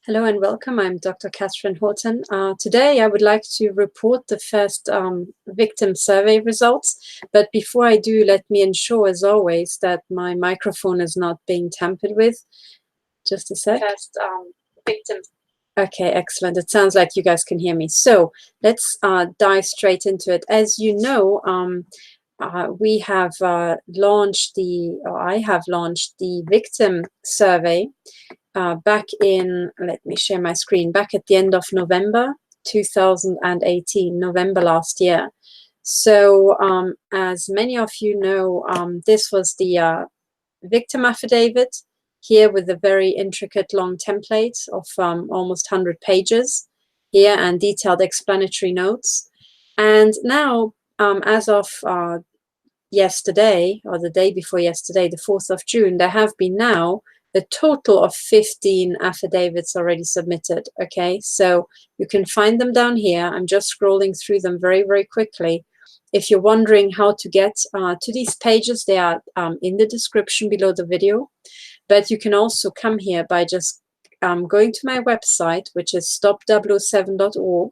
Hello and welcome. I'm Dr. Katherine Horton. Today I would like to report the first victim survey results. But before I do, let me ensure, as always, that my microphone is not being tampered with. Just a sec. First victim. Okay, excellent. It sounds like you guys can hear me. So let's dive straight into it. As you know, we have launched I have launched the victim survey back in, let me share my screen, back at the end of November 2018, November last year. So as many of you know, this was the victim affidavit here with a very intricate long template of almost 100 pages here and detailed explanatory notes. And now, as of yesterday, or the day before yesterday, the 4th of June, there have been now a total of 15 affidavits already submitted. Okay, so you can find them down here. I'm just scrolling through them very, very quickly. If you're wondering how to get to these pages, they are in the description below the video. But you can also come here by just going to my website, which is stop007.org,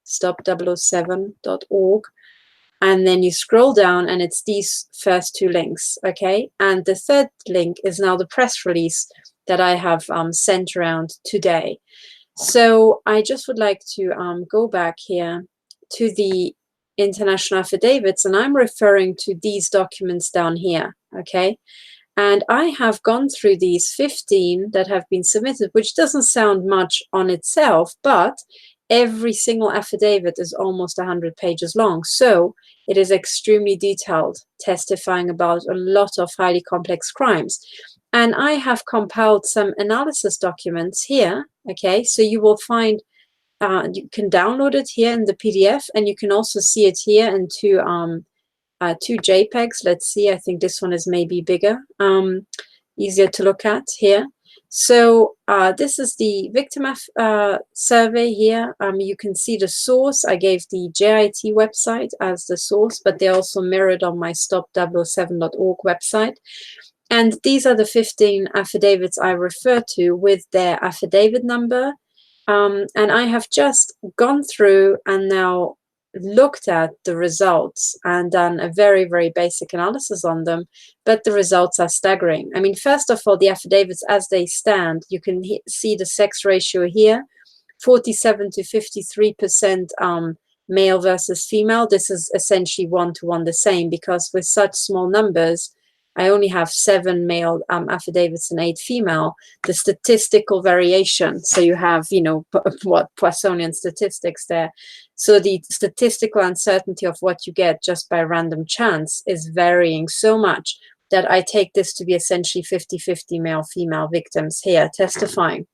stop007.org. And then you scroll down and it's these first two links, okay? And the third link is now the press release that I have sent around today. So I just would like to go back here to the international affidavits, and I'm referring to these documents down here, okay? And I have gone through these 15 that have been submitted, which doesn't sound much on itself, but every single affidavit is almost 100 pages long. So it is extremely detailed, testifying about a lot of highly complex crimes. And I have compiled some analysis documents here. Okay, so you will find, you can download it here in the PDF, and you can also see it here in two JPEGs. Let's see, I think this one is maybe bigger, easier to look at here. So this is the victim survey here. You can see the source. I gave the JIT website as the source, but they're also mirrored on my stop007.org website. And these are the 15 affidavits I refer to with their affidavit number. And I have just gone through and now looked at the results and done a very, very basic analysis on them, but the results are staggering. I mean, first of all, the affidavits as they stand, you can see the sex ratio here, 47 to 53% male versus female. This is essentially one-to-one the same, because with such small numbers, I only have 7 male affidavits and 8 female. The statistical variation, so you have, you know, what Poissonian statistics there. So the statistical uncertainty of what you get just by random chance is varying so much that I take this to be essentially 50-50 male-female victims here testifying.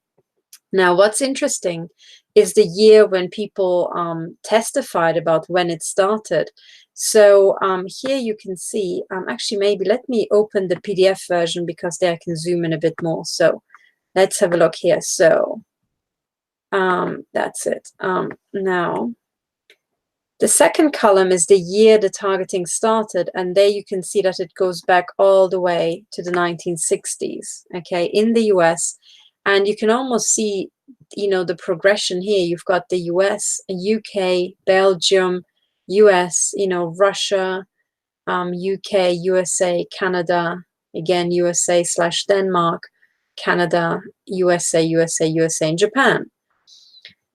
Now, what's interesting is the year when people testified about when it started. So here you can see, actually, maybe let me open the PDF version, because there I can zoom in a bit more. So let's have a look here. So that's it. Now, the second column is the year the targeting started, and there you can see that it goes back all the way to the 1960s, okay, in the US. And you can almost see, you know, the progression here. You've got the US, UK, Belgium, US, you know, Russia, UK, USA, Canada, again, USA/Denmark, Canada, USA, and Japan.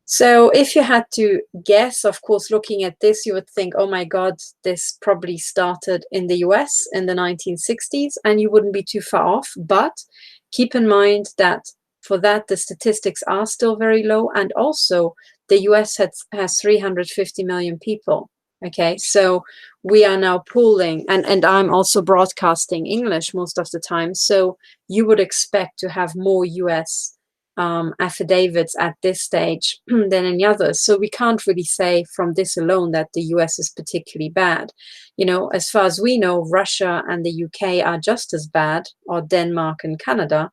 So if you had to guess, of course, looking at this, you would think, oh my God, this probably started in the US in the 1960s, and you wouldn't be too far off. But keep in mind that for that, the statistics are still very low. And also the US has 350 million people. Okay, so we are now pooling, and I'm also broadcasting English most of the time. So you would expect to have more US affidavits at this stage than any others. So we can't really say from this alone that the US is particularly bad. You know, as far as we know, Russia and the UK are just as bad, or Denmark and Canada.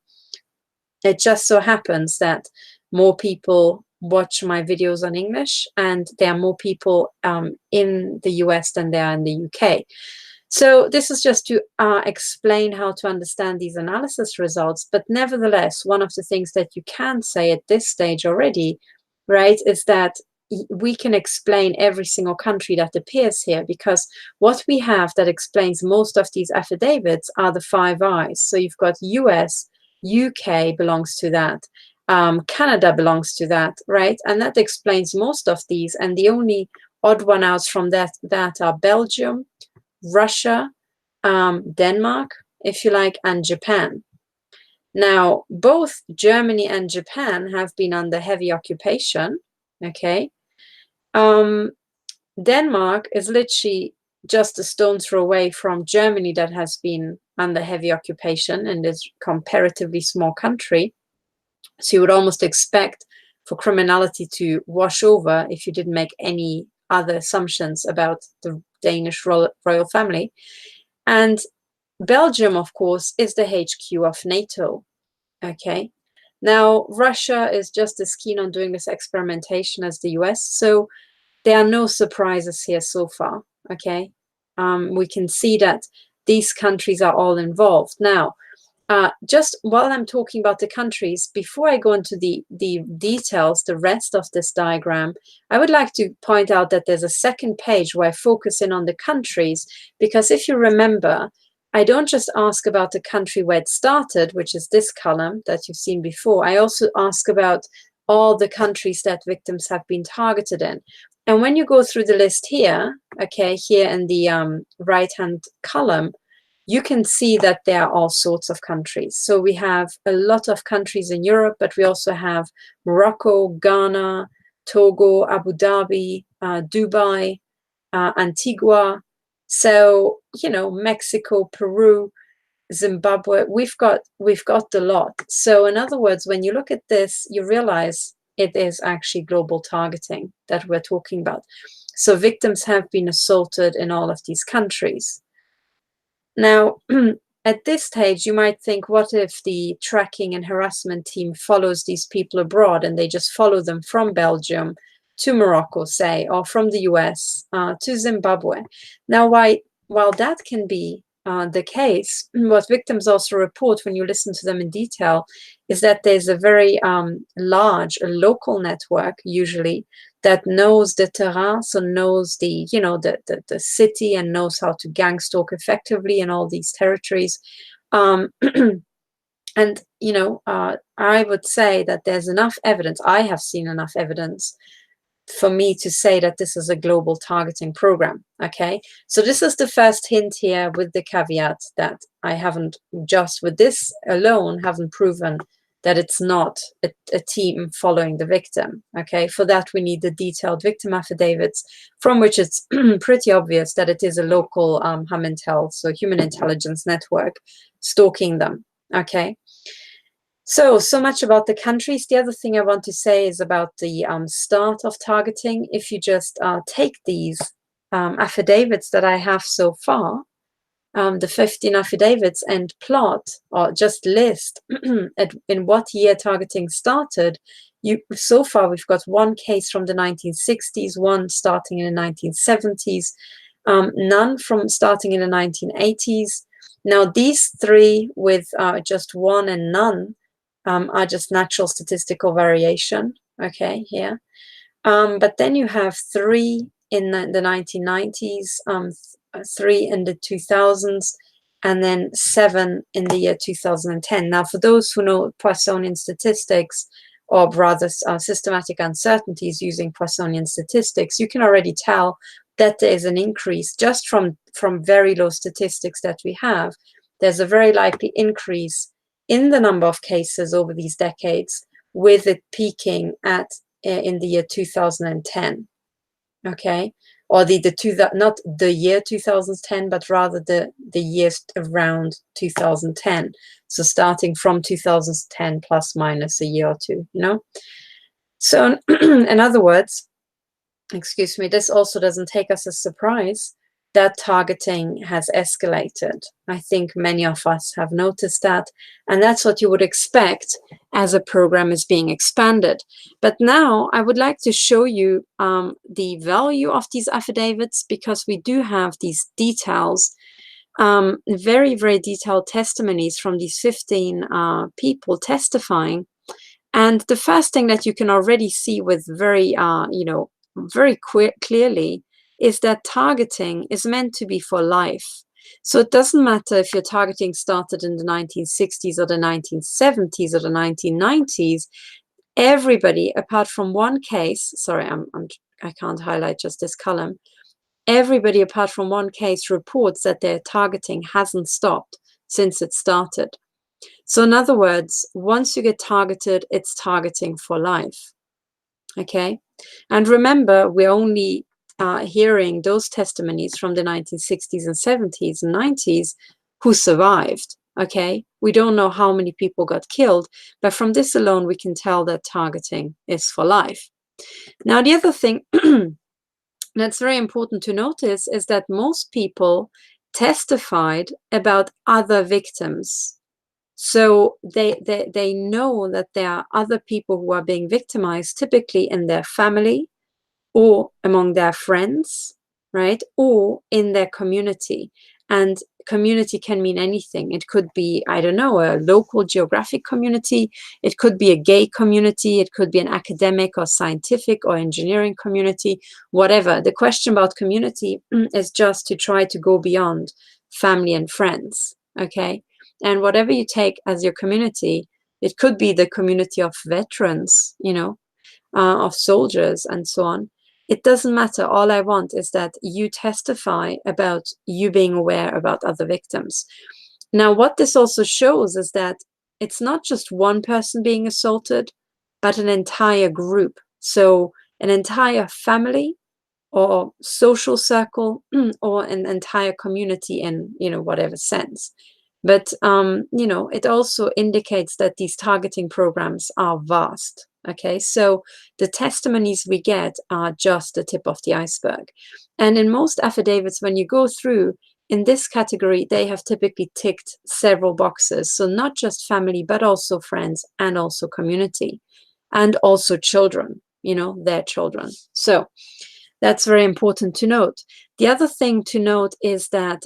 It just so happens that more people watch my videos on English, and there are more people in the US than there are in the UK. So this is just to explain how to understand these analysis results. But nevertheless, one of the things that you can say at this stage already, right, is that we can explain every single country that appears here, because what we have that explains most of these affidavits are the 5 I's. So you've got US, UK belongs to that. Canada belongs to that, right? And that explains most of these. And the only odd one outs from that are Belgium, Russia, Denmark, if you like, and Japan. Now, both Germany and Japan have been under heavy occupation, okay? Denmark is literally just a stone's throw away from Germany, that has been under heavy occupation and is a comparatively small country. So you would almost expect for criminality to wash over if you didn't make any other assumptions about the Danish royal family. And Belgium, of course, is the HQ of NATO. Okay. Now, Russia is just as keen on doing this experimentation as the US. So there are no surprises here so far. Okay. We can see that these countries are all involved. Now, just while I'm talking about the countries, before I go into the details, the rest of this diagram, I would like to point out that there's a second page where I focus in on the countries, because if you remember, I don't just ask about the country where it started, which is this column that you've seen before. I also ask about all the countries that victims have been targeted in. And when you go through the list here, okay, here in the right-hand column, you can see that there are all sorts of countries. So we have a lot of countries in Europe, but we also have Morocco, Ghana, Togo, Abu Dhabi, Dubai, Antigua. So, you know, Mexico, Peru, Zimbabwe, we've got the lot. So in other words, when you look at this, you realize it is actually global targeting that we're talking about. So victims have been assaulted in all of these countries. Now, at this stage, you might think, what if the tracking and harassment team follows these people abroad and they just follow them from Belgium to Morocco, say, or from the US to Zimbabwe? Now, while that can be the case, what victims also report when you listen to them in detail is that there's a very large local network, usually, that knows the terrain, so knows the, you know, the city, and knows how to gang stalk effectively in all these territories. And, you know, I would say that there's enough evidence, I have seen enough evidence for me to say that this is a global targeting program, okay? So this is the first hint here, with the caveat that I haven't, just with this alone, haven't proven that it's not a team following the victim, okay? For that, we need the detailed victim affidavits, from which it's pretty obvious that it is a local HUMINTEL, so human intelligence network, stalking them, okay? So much about the countries. The other thing I want to say is about the start of targeting. If you just take these affidavits that I have so far, the 15 affidavits, and plot, or just list in what year targeting started, so far we've got one case from the 1960s, one starting in the 1970s, none from starting in the 1980s. Now these three with just one and none are just natural statistical variation, okay, here. But then you have 3 in the 1990s, 3 in the 2000s, and then 7 in the year 2010. Now, for those who know Poissonian statistics, or rather systematic uncertainties using Poissonian statistics, you can already tell that there is an increase just from very low statistics that we have. There's a very likely increase in the number of cases over these decades, with it peaking at in the year 2010, okay? Or not the year 2010, but rather the years around 2010. So starting from 2010 plus minus a year or two, you know? So in other words, excuse me, this also doesn't take us as a surprise that targeting has escalated. I think many of us have noticed that, and that's what you would expect as a program is being expanded. But now I would like to show you the value of these affidavits, because we do have these details very, very detailed testimonies from these 15 people testifying. And the first thing that you can already see with very, very clearly is that targeting is meant to be for life. So it doesn't matter if your targeting started in the 1960s or the 1970s or the 1990s. Everybody, apart from one case, sorry, I can't highlight just this column. Everybody, apart from one case, reports that their targeting hasn't stopped since it started. So in other words, once you get targeted, it's targeting for life. Okay. And remember, we're only hearing those testimonies from the 1960s and 70s and 90s who survived. Okay. We don't know how many people got killed, but from this alone, we can tell that targeting is for life. Now, the other thing that's very important to notice is that most people testified about other victims. So they know that there are other people who are being victimized, typically in their family or among their friends, right? Or in their community. And community can mean anything. It could be, I don't know, a local geographic community. It could be a gay community. It could be an academic or scientific or engineering community, whatever. The question about community is just to try to go beyond family and friends, okay? And whatever you take as your community, it could be the community of veterans, of soldiers and so on. It doesn't matter. All I want is that you testify about you being aware about other victims. Now, what this also shows is that it's not just one person being assaulted, but an entire group. So an entire family or social circle or an entire community in, whatever sense. But, it also indicates that these targeting programs are vast. Okay, so the testimonies we get are just the tip of the iceberg. And in most affidavits, when you go through, in this category, they have typically ticked several boxes. So not just family, but also friends and also community and also children, their children. So that's very important to note. The other thing to note is that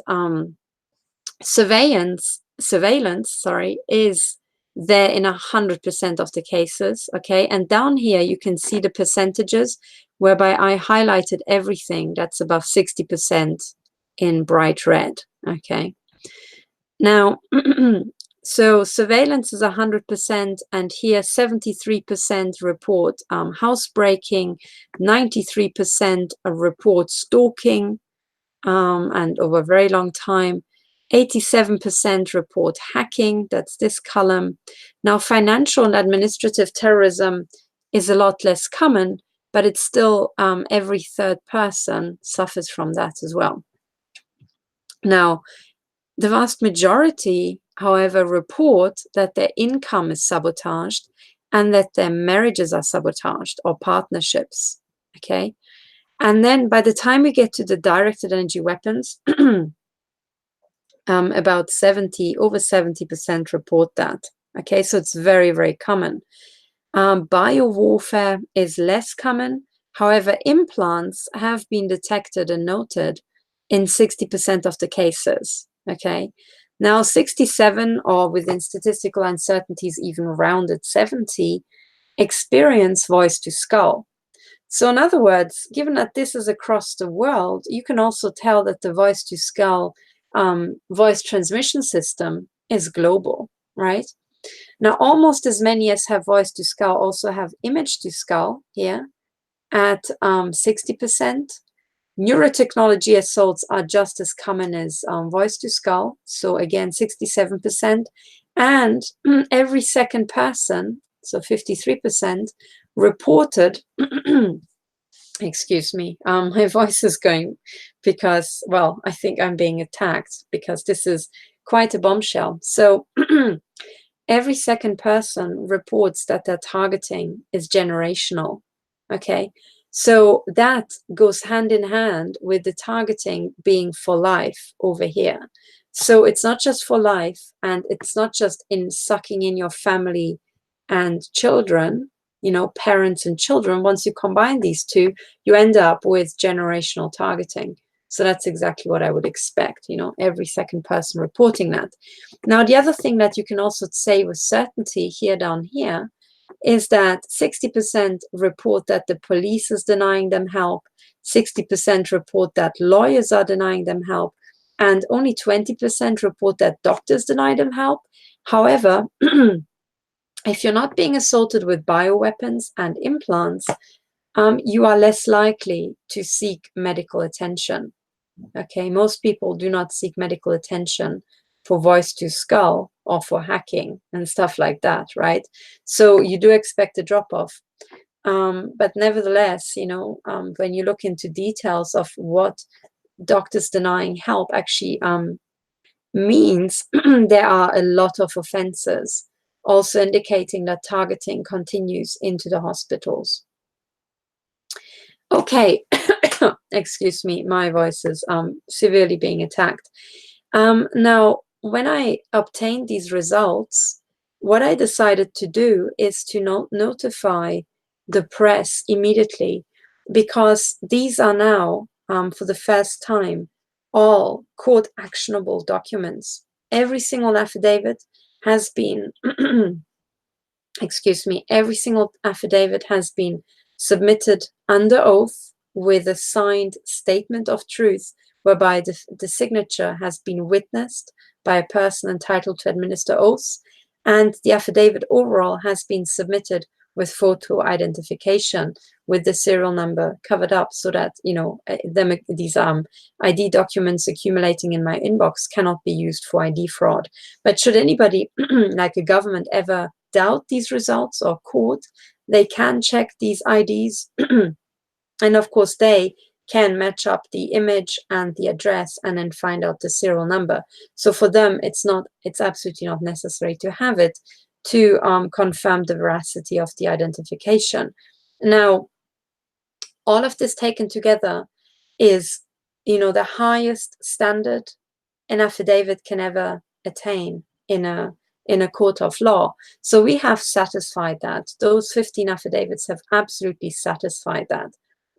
surveillance, is there in 100% of the cases, okay? And down here, you can see the percentages whereby I highlighted everything that's above 60% in bright red, okay? Now, so surveillance is 100%, and here 73% report housebreaking, 93% report stalking, and over a very long time. 87% report hacking, that's this column. Now, financial and administrative terrorism is a lot less common, but it's still every third person suffers from that as well. Now, the vast majority, however, report that their income is sabotaged and that their marriages are sabotaged or partnerships, okay? And then by the time we get to the directed energy weapons, about over 70% report that. Okay, so it's very, very common. Biowarfare is less common. However, implants have been detected and noted in 60% of the cases. Okay, now 67, or within statistical uncertainties, even rounded 70, experience voice to skull. So in other words, given that this is across the world, you can also tell that the voice to skull voice transmission system is global, right? Now, almost as many as have voice to skull also have image to skull here at 60%. Neurotechnology assaults are just as common as voice to skull. So again, 67%. And every second person, so 53%, reported, excuse me, my voice is going because, well, I think I'm being attacked because this is quite a bombshell. So every second person reports that their targeting is generational, okay? So that goes hand in hand with the targeting being for life over here. So it's not just for life, and it's not just in sucking in your family and children, parents and children. Once you combine these two, you end up with generational targeting. So that's exactly what I would expect, you know, every second person reporting that. Now, the other thing that you can also say with certainty here down here is that 60% report that the police is denying them help, 60% report that lawyers are denying them help, and only 20% report that doctors deny them help. However, if you're not being assaulted with bioweapons and implants, you are less likely to seek medical attention. Okay, most people do not seek medical attention for voice to skull or for hacking and stuff like that, right? So you do expect a drop-off. But nevertheless, you know, when you look into details of what doctors denying help actually means, there are a lot of offenses, also indicating that targeting continues into the hospitals. Okay, excuse me, my voice is severely being attacked. Now, when I obtained these results, what I decided to do is to notify the press immediately, because these are now, for the first time, all court actionable documents. Every single affidavit has been, excuse me, every single affidavit has been submitted under oath with a signed statement of truth, whereby the signature has been witnessed by a person entitled to administer oaths, and the affidavit overall has been submitted with photo identification with the serial number covered up, so that, you know, these ID documents accumulating in my inbox cannot be used for ID fraud. But should anybody, like a government, ever doubt these results, or court, they can check these IDs and of course they can match up the image and the address and then find out the serial number. So for them, it's absolutely not necessary to have it to confirm the veracity of the identification. Now, all of this taken together is, you know, the highest standard an affidavit can ever attain in a court of law. So we have satisfied that. Those 15 affidavits have absolutely satisfied that.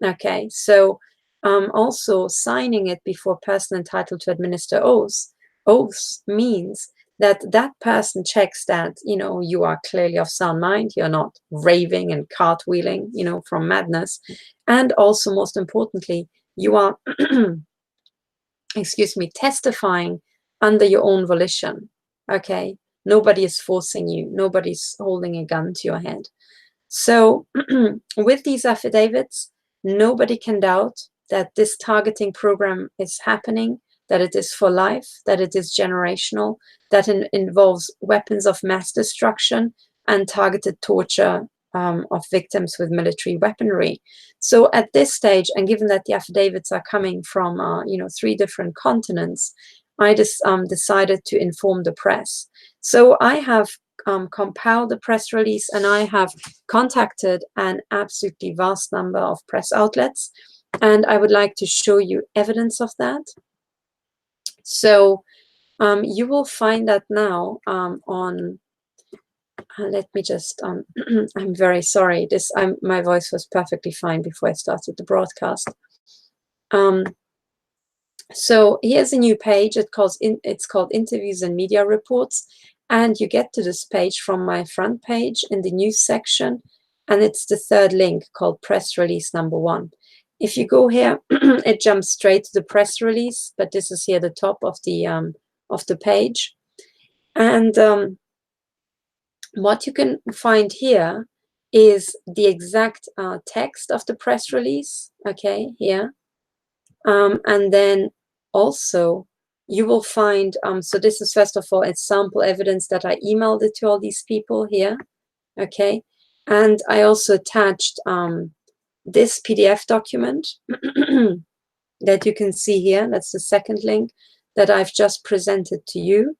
Okay, so also signing it before a person entitled to administer oaths means that that person checks that, you know, you are clearly of sound mind, you're not raving and cartwheeling, you know, from madness. And also, most importantly, you are, excuse me, testifying under your own volition. Okay, nobody is forcing you, nobody's holding a gun to your head. So with these affidavits, nobody can doubt that this targeting program is happening, that it is for life, that it is generational, that it involves weapons of mass destruction and targeted torture of victims with military weaponry. So at this stage, and given that the affidavits are coming from, you know, 3 different continents, I just decided to inform the press. So I have compiled the press release, and I have contacted an absolutely vast number of press outlets, and I would like to show you evidence of that. So you will find that now on, let me just, I'm very sorry, my voice was perfectly fine before I started the broadcast. So here's a new page. It's called Interviews and Media Reports. And you get to this page from my front page in the news section. And it's the 3rd link called Press Release Number 1. If you go here, it jumps straight to the press release, but this is here the top of the page. And what you can find here is the exact text of the press release, okay, here. And then also you will find, so this is first of all, it's sample evidence that I emailed it to all these people here, okay? And I also attached this PDF document that you can see here. That's the 2nd link that I've just presented to you.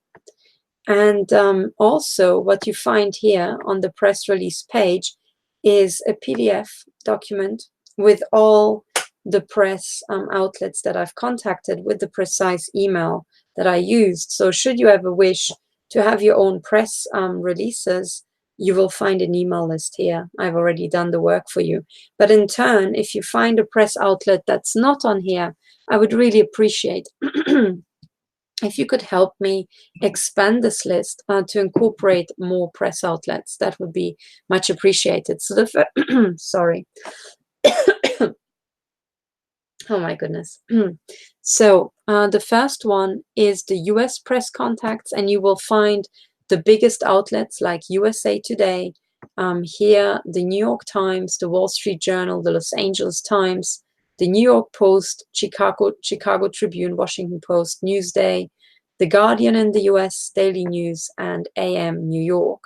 And also what you find here on the press release page is a PDF document with all the press outlets that I've contacted with the precise email that I used. So should you ever wish to have your own press releases, you will find an email list here. I've already done the work for you. But in turn, if you find a press outlet that's not on here, I would really appreciate if you could help me expand this list to incorporate more press outlets. That would be much appreciated. So the sorry. Oh my goodness. So the first one is the US press contacts, and you will find the biggest outlets like USA Today, here the New York Times, the Wall Street Journal, the Los Angeles Times, the New York Post, Chicago Tribune, Washington Post, Newsday, The Guardian in the US, Daily News, and AM New York,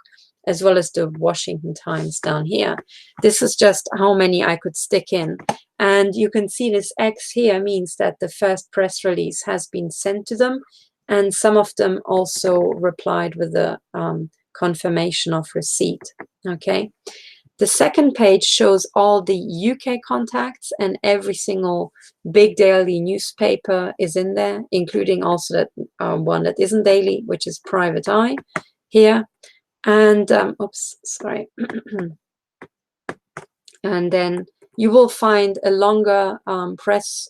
as well as the Washington Times down here. This is just how many I could stick in. And you can see this X here means that the first press release has been sent to them, and some of them also replied with a confirmation of receipt. Okay. The second page shows all the UK contacts, and every single big daily newspaper is in there, including also that one that isn't daily, which is Private Eye here. And oops, sorry. And then you will find a longer press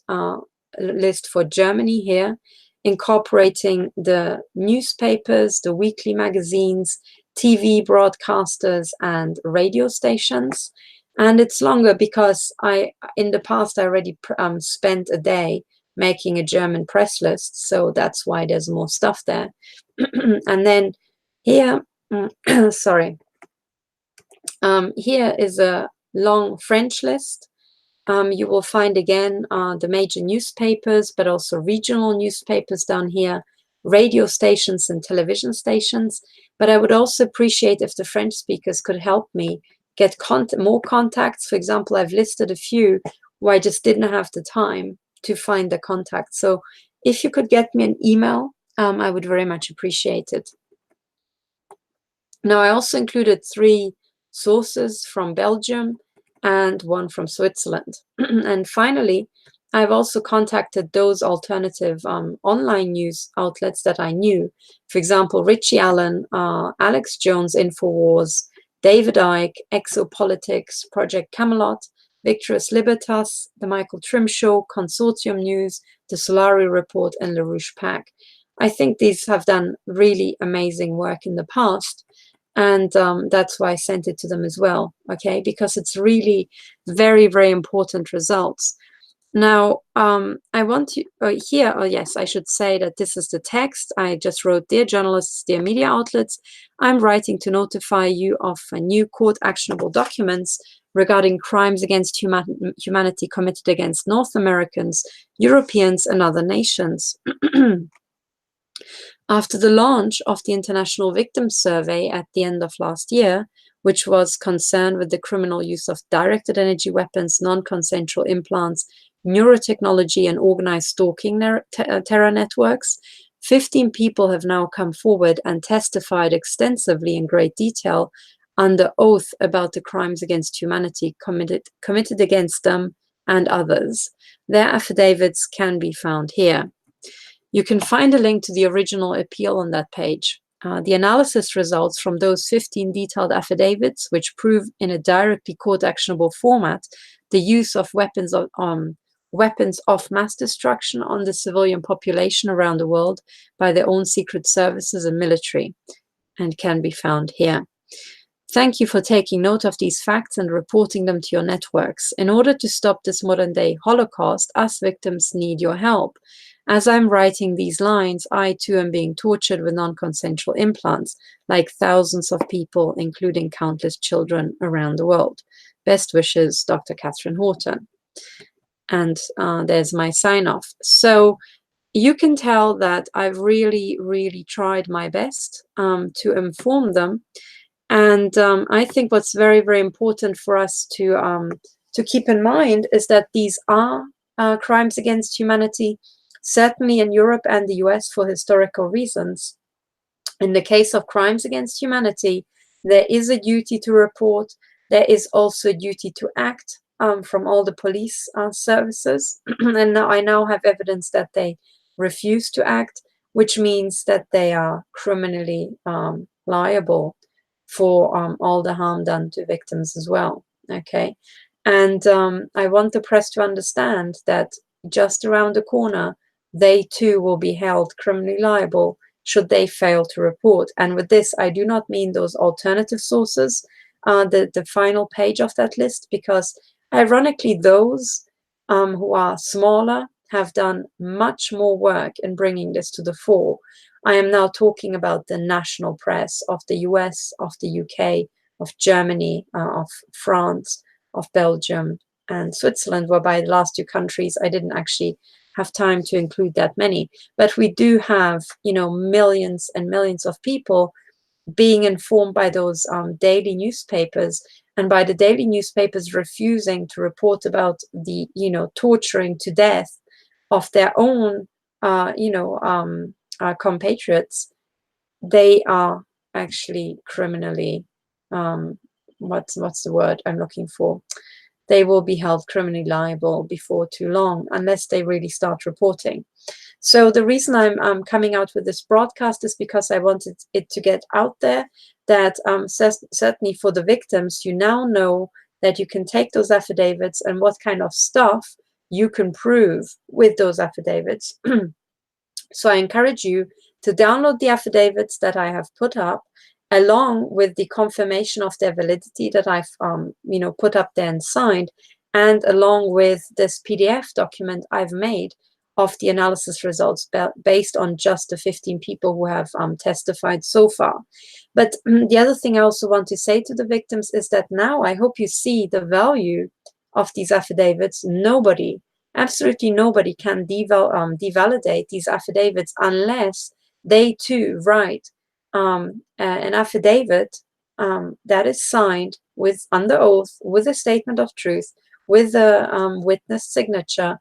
list for Germany here, incorporating the newspapers, the weekly magazines, TV broadcasters, and radio stations. And it's longer because in the past, I already spent a day making a German press list. So that's why there's more stuff there. And then here, sorry, here is a long French list. You will find again the major newspapers, but also regional newspapers down here, radio stations and television stations. But I would also appreciate if the French speakers could help me get more contacts. For example, I've listed a few where I just didn't have the time to find the contacts. So if you could get me an email, I would very much appreciate it. Now, I also included 3 sources from Belgium and 1 from Switzerland. And finally, I've also contacted those alternative online news outlets that I knew. For example, Richie Allen, Alex Jones, InfoWars, David Icke, Exopolitics, Project Camelot, Victorious Libertas, The Michael Trim Show, Consortium News, The Solari Report, and LaRouche Pack. I think these have done really amazing work in the past. And that's why I sent it to them as well, okay? Because it's really very, very important results. Now, I want to, here, oh yes, I should say that this is the text. I just wrote, dear journalists, dear media outlets, I'm writing to notify you of new court actionable documents regarding crimes against humanity committed against North Americans, Europeans, and other nations. After the launch of the International Victims Survey at the end of last year, which was concerned with the criminal use of directed energy weapons, non-consensual implants, neurotechnology, and organized stalking terror networks, 15 people have now come forward and testified extensively in great detail under oath about the crimes against humanity committed against them and others. Their affidavits can be found here. You can find a link to the original appeal on that page. The analysis results from those 15 detailed affidavits, which prove in a directly court-actionable format the use of weapons of mass destruction on the civilian population around the world by their own secret services and military, and can be found here. Thank you for taking note of these facts and reporting them to your networks. In order to stop this modern-day Holocaust, us victims need your help. As I'm writing these lines, I too am being tortured with non-consensual implants, like thousands of people, including countless children around the world. Best wishes, Dr. Katherine Horton. And there's my sign-off. So you can tell that I've really, really tried my best to inform them. And I think what's very, very important for us to keep in mind is that these are crimes against humanity, certainly in Europe and the US for historical reasons. In the case of crimes against humanity, there is a duty to report. There is also a duty to act from all the police services. And now I now have evidence that they refuse to act, which means that they are criminally liable for all the harm done to victims as well. Okay, and I want the press to understand that just around the corner, they too will be held criminally liable should they fail to report. And with this, I do not mean those alternative sources, the final page of that list, because ironically, those who are smaller have done much more work in bringing this to the fore. I am now talking about the national press of the US, of the UK, of Germany, of France, of Belgium, and Switzerland, whereby the last two countries I didn't actually have time to include that many. But we do have, you know, millions and millions of people being informed by those daily newspapers, and by the daily newspapers refusing to report about the, you know, torturing to death of their own, compatriots. They are actually criminally, what's the word I'm looking for? They will be held criminally liable before too long, unless they really start reporting. So the reason I'm coming out with this broadcast is because I wanted it to get out there that certainly for the victims, you now know that you can take those affidavits and what kind of stuff you can prove with those affidavits. So I encourage you to download the affidavits that I have put up, along with the confirmation of their validity that I've put up there and signed, and along with this PDF document I've made of the analysis results based on just the 15 people who have testified so far. But the other thing I also want to say to the victims is that now I hope you see the value of these affidavits. Nobody, absolutely nobody, can devalidate these affidavits unless they too write an affidavit that is signed with under oath, with a statement of truth, with a witness signature,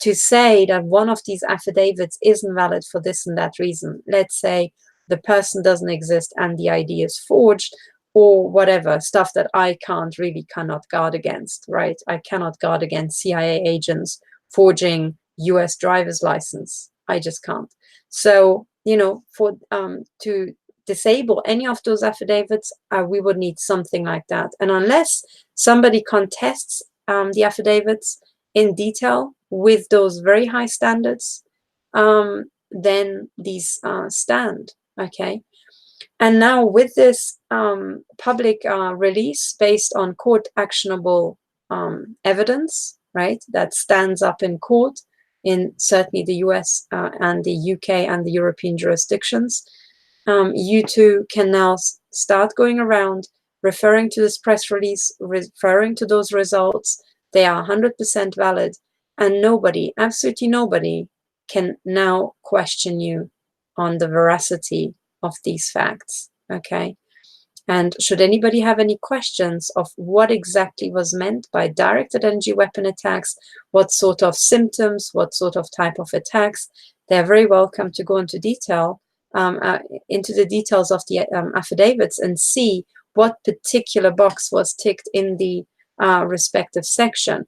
to say that one of these affidavits isn't valid for this and that reason. Let's say the person doesn't exist and the ID is forged, or whatever, stuff that I cannot guard against, right? I cannot guard against CIA agents forging US driver's license. I just can't. So, you know, for to disable any of those affidavits, we would need something like that. And unless somebody contests the affidavits in detail with those very high standards, then these stand, okay? And now with this public release based on court actionable evidence, right, that stands up in court in certainly the US and the UK and the European jurisdictions, you too can now start going around referring to this press release, referring to those results. They are 100% valid, and nobody, absolutely nobody, can now question you on the veracity of these facts, okay? And should anybody have any questions of what exactly was meant by directed energy weapon attacks, what sort of symptoms, what sort of type of attacks, they're very welcome to go into detail, into the details of the affidavits and see what particular box was ticked in the respective section.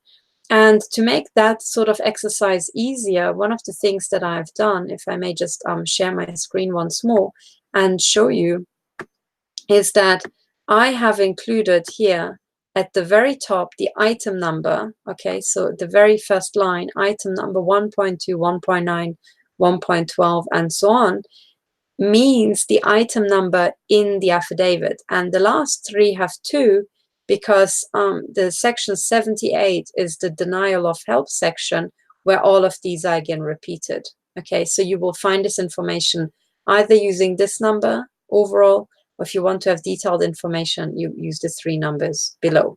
And to make that sort of exercise easier, one of the things that I've done, if I may just share my screen once more and show you, is that I have included here at the very top the item number. Okay, so the very first line, item number 1.2, 1.9, 1.12, and so on, means the item number in the affidavit. And the last three have two, because the section 78 is the denial of help section, where all of these are again repeated. Okay, so you will find this information either using this number overall, or if you want to have detailed information, you use the three numbers below.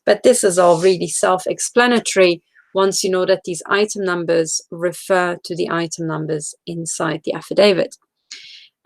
But this is all really self-explanatory once you know that these item numbers refer to the item numbers inside the affidavit.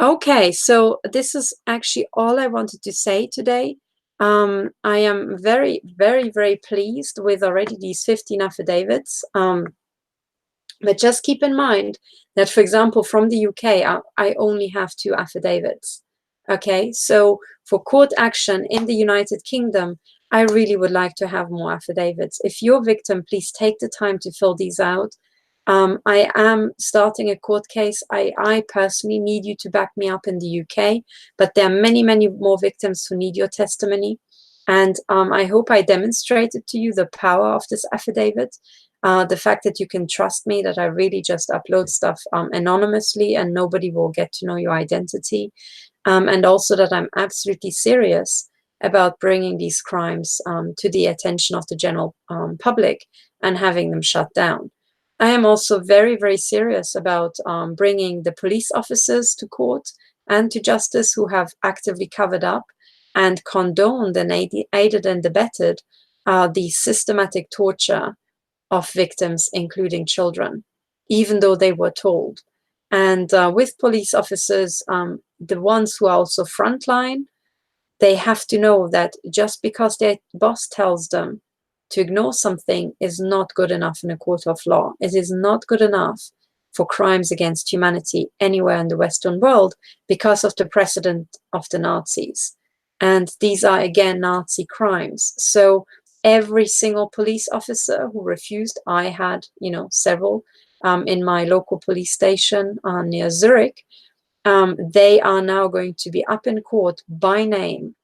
Okay, so this is actually all I wanted to say today. I am very, very, very pleased with already these 15 affidavits. But just keep in mind that, for example, from the UK, I only have 2 affidavits. Okay, so for court action in the United Kingdom, I really would like to have more affidavits. If you're a victim, please take the time to fill these out. I am starting a court case. I personally need you to back me up in the UK, but there are many, many more victims who need your testimony. And I hope I demonstrated to you the power of this affidavit, the fact that you can trust me, that I really just upload stuff anonymously and nobody will get to know your identity. And also that I'm absolutely serious about bringing these crimes to the attention of the general public and having them shut down. I am also very, very serious about bringing the police officers to court and to justice who have actively covered up and condoned and aided and abetted the systematic torture of victims, including children, even though they were told. And with police officers, the ones who are also frontline, they have to know that just because their boss tells them to ignore something is not good enough in a court of law. It is not good enough for crimes against humanity anywhere in the Western world because of the precedent of the Nazis. And these are, again, Nazi crimes. So every single police officer who refused, I had, several in my local police station near Zurich, they are now going to be up in court by name.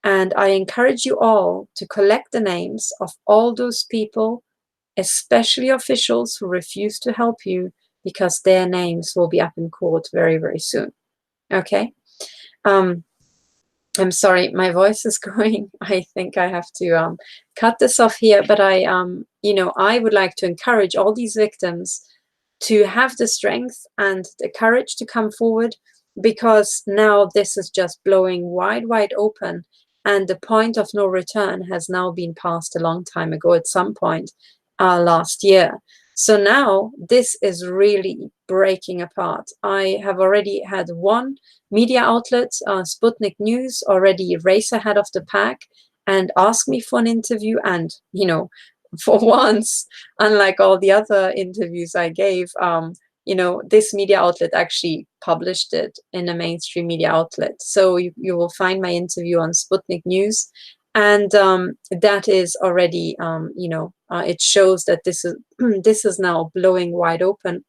And I encourage you all to collect the names of all those people, especially officials who refuse to help you, because their names will be up in court very, very soon. Okay? I'm sorry, my voice is going. I think I have to cut this off here, but I would like to encourage all these victims to have the strength and the courage to come forward, because now this is just blowing wide, wide open. And the point of no return has now been passed a long time ago, at some point last year. So now this is really breaking apart. I have already had one media outlet, Sputnik News, already race ahead of the pack and ask me for an interview. And, for once, unlike all the other interviews I gave, this media outlet actually published it in a mainstream media outlet. So you will find my interview on Sputnik News. And that is already, it shows that this is now blowing wide open.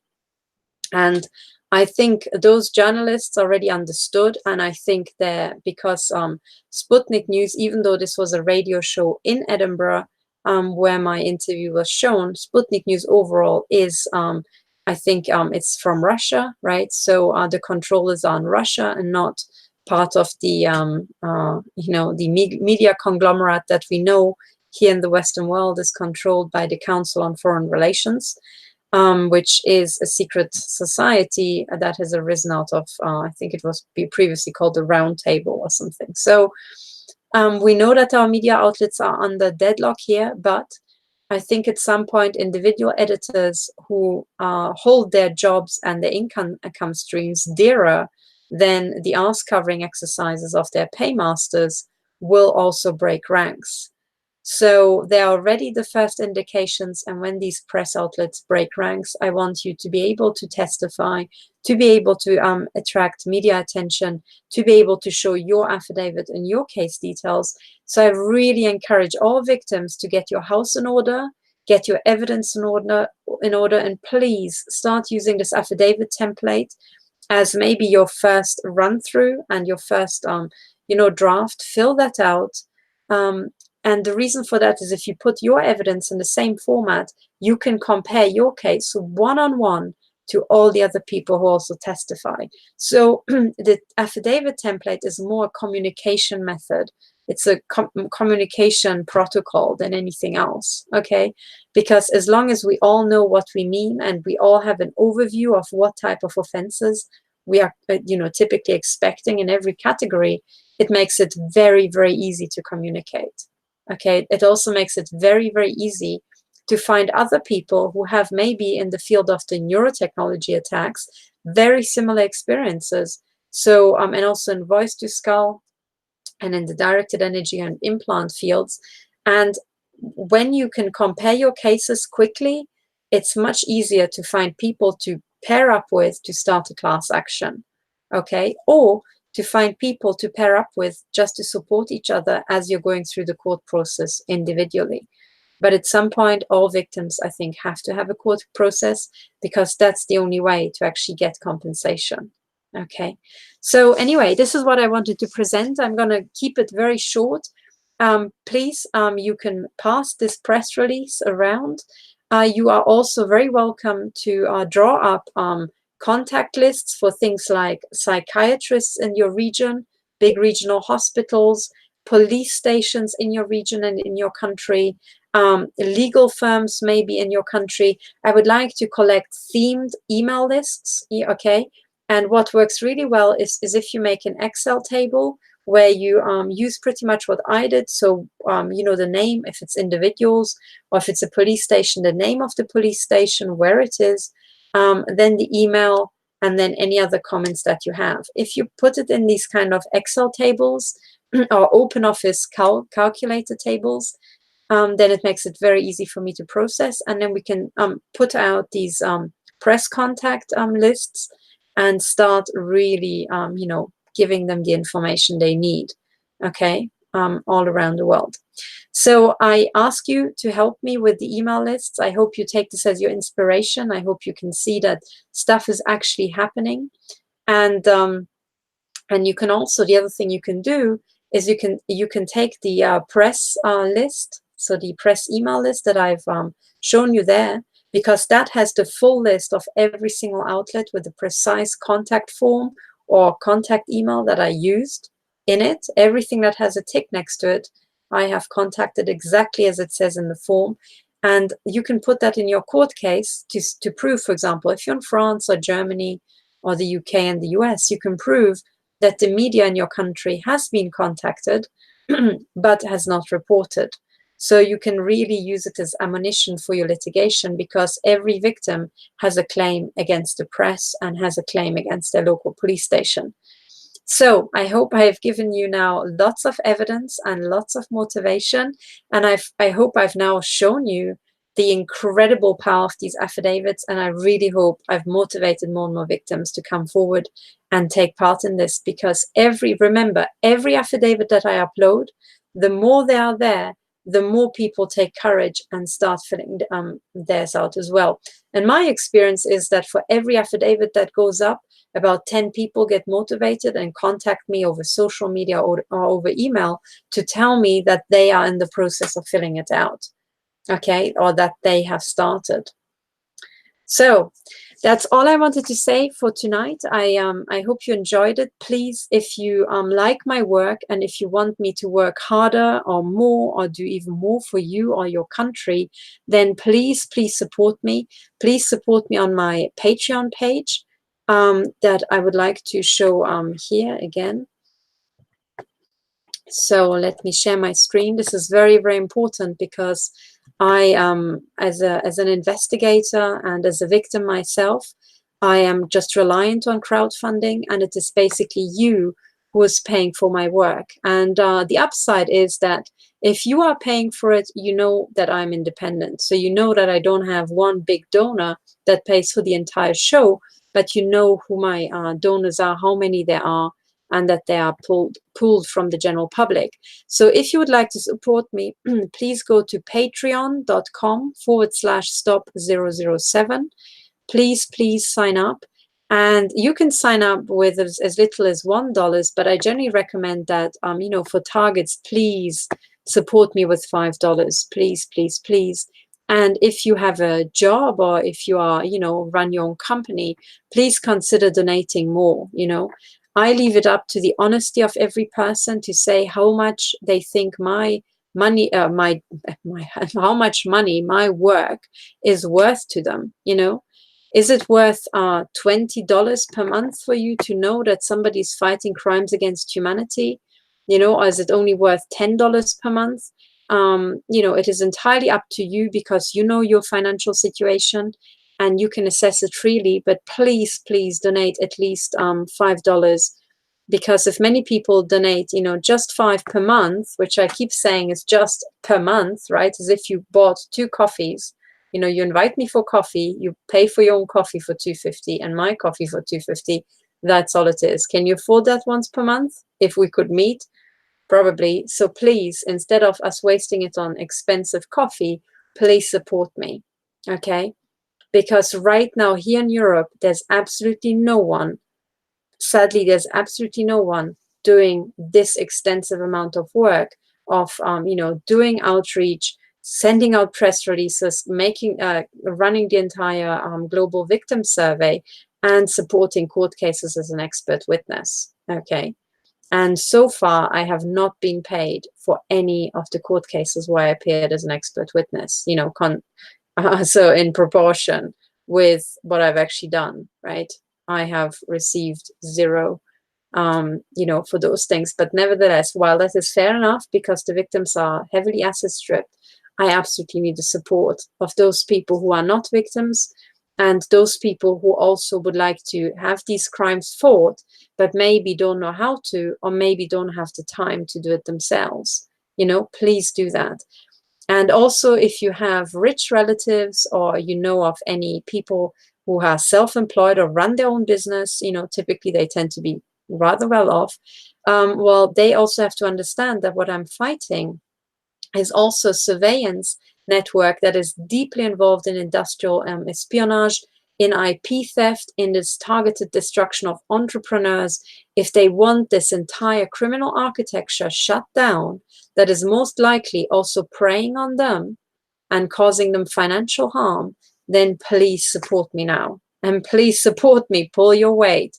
And I think those journalists already understood. And I think that because Sputnik News, even though this was a radio show in Edinburgh, where my interview was shown, Sputnik News overall is, I think it's from Russia, right? So the control is on Russia and not part of the, the media conglomerate that we know here in the Western world is controlled by the Council on Foreign Relations, which is a secret society that has arisen out of, I think it was previously called the Round Table or something. So we know that our media outlets are under deadlock here, but I think at some point individual editors who hold their jobs and their income streams dearer than the arse covering exercises of their paymasters will also break ranks. So there are already the first indications, and when these press outlets break ranks, I want you to be able to testify, to be able to attract media attention, to be able to show your affidavit and your case details. So I really encourage all victims to get your house in order, get your evidence in order, and please start using this affidavit template as maybe your first run through and your first, draft. Fill that out. And the reason for that is if you put your evidence in the same format, you can compare your case one-on-one to all the other people who also testify. So the affidavit template is more a communication method. It's a communication protocol than anything else, okay? Because as long as we all know what we mean and we all have an overview of what type of offenses we are, typically expecting in every category, it makes it very, very easy to communicate. Okay, it also makes it very, very easy to find other people who have maybe in the field of the neurotechnology attacks, very similar experiences. So, and also in voice to skull and in the directed energy and implant fields. And when you can compare your cases quickly, it's much easier to find people to pair up with to start a class action. Okay, or to find people to pair up with just to support each other as you're going through the court process individually. But at some point, all victims, I think, have to have a court process, because that's the only way to actually get compensation. Okay, so anyway, this is what I wanted to present. I'm going to keep it very short. Please, you can pass this press release around. You are also very welcome to draw up contact lists for things like psychiatrists in your region, big regional hospitals, police stations in your region and in your country, legal firms maybe in your country. I would like to collect themed email lists, okay? And what works really well is if you make an Excel table where you use pretty much what I did. So, you know, the name, if it's individuals, or if it's a police station, the name of the police station, where it is, then the email, and then any other comments that you have. If you put it in these kind of Excel tables or open office calculator tables, then it makes it very easy for me to process. And then we can put out these press contact lists and start really, you know, giving them the information they need, okay, all around the world. So I ask you to help me with the email lists. I hope you take this as your inspiration. I hope you can see that stuff is actually happening. And you can also, the other thing you can do is you can take the press list, so the press email list that I've shown you there, because that has the full list of every single outlet with the precise contact form or contact email that I used in it. Everything that has a tick next to it, I have contacted exactly as it says in the form. And you can put that in your court case to prove, for example, if you're in France or Germany or the UK and the US, you can prove that the media in your country has been contacted but has not reported. So you can really use it as ammunition for your litigation, because every victim has a claim against the press and has a claim against their local police station. So I hope I have given you now lots of evidence and lots of motivation. And I hope I've now shown you the incredible power of these affidavits. And I really hope I've motivated more and more victims to come forward and take part in this, because remember, every affidavit that I upload, the more they are there, the more people take courage and start filling theirs out as well. And my experience is that for every affidavit that goes up, about 10 people get motivated and contact me over social media or over email to tell me that they are in the process of filling it out, okay, or that they have started. So that's all I wanted to say for tonight. I hope you enjoyed it. Please, if you like my work and if you want me to work harder or more or do even more for you or your country, then please support me. Please support me on my Patreon page that I would like to show here again. So let me share my screen. This is very, very important, because I, as an investigator and as a victim myself, I am just reliant on crowdfunding, and it is basically you who is paying for my work. And the upside is that if you are paying for it, you know that I'm independent. So you know that I don't have one big donor that pays for the entire show, but you know who my donors are, how many there are, and that they are pulled from the general public. So if you would like to support me, please go to patreon.com/stop007. Please sign up. And you can sign up with as little as $1, but I generally recommend that, you know, for targets, please support me with $5. Please. And if you have a job, or if you are, you know, run your own company, please consider donating more. You know, I leave it up to the honesty of every person to say how much they think my money, how much money my work is worth to them. You know, is it worth $20 per month for you to know that somebody's fighting crimes against humanity? You know, or is it only worth $10 per month? You know, it is entirely up to you, because you know your financial situation and you can assess it freely. But please donate at least $5, because if many people donate, you know, just $5 per month, which I keep saying is just per month, right? As if you bought 2 coffees. You know, you invite me for coffee, you pay for your own coffee for $2.50 and my coffee for $2.50. That's all it is. Can you afford that once per month? If we could meet, probably. So please, instead of us wasting it on expensive coffee, please support me, okay? Because right now here in Europe, there's absolutely no one, sadly, there's absolutely no one doing this extensive amount of work of, doing outreach, sending out press releases, running the entire global victim survey, and supporting court cases as an expert witness, okay? And so far, I have not been paid for any of the court cases where I appeared as an expert witness, so in proportion with what I've actually done, right? I have received zero, for those things. But nevertheless, while that is fair enough because the victims are heavily asset stripped, I absolutely need the support of those people who are not victims and those people who also would like to have these crimes fought, but maybe don't know how to, or maybe don't have the time to do it themselves. Please do that. And also, if you have rich relatives or you know of any people who are self-employed or run their own business, typically they tend to be rather well off. Well, they also have to understand that what I'm fighting is also a surveillance network that is deeply involved in industrial espionage, in IP theft, in this targeted destruction of entrepreneurs. If they want this entire criminal architecture shut down, that is most likely also preying on them and causing them financial harm, then please support me now. And please support me, pull your weight,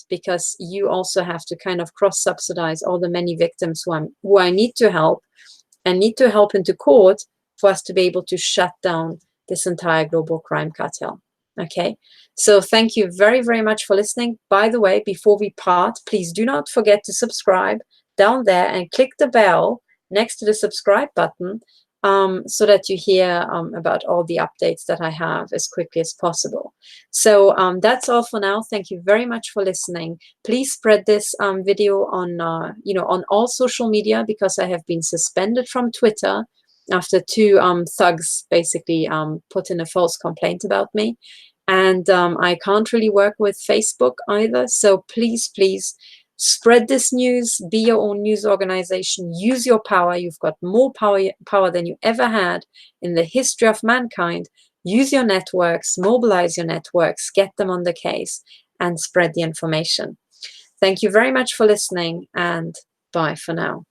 because you also have to kind of cross-subsidize all the many victims who I need to help and need to help into court for us to be able to shut down this entire global crime cartel. Okay, so thank you very, very much for listening. By the way, before we part, please do not forget to subscribe down there and click the bell next to the subscribe button so that you hear about all the updates that I have as quickly as possible. So that's all for now. Thank you very much for listening. Please spread this video on, on all social media, because I have been suspended from Twitter after two thugs basically put in a false complaint about me. And I can't really work with Facebook either. So please, please spread this news, be your own news organization, use your power. You've got more power than you ever had in the history of mankind. Use your networks, mobilize your networks, get them on the case, and spread the information. Thank you very much for listening, and bye for now.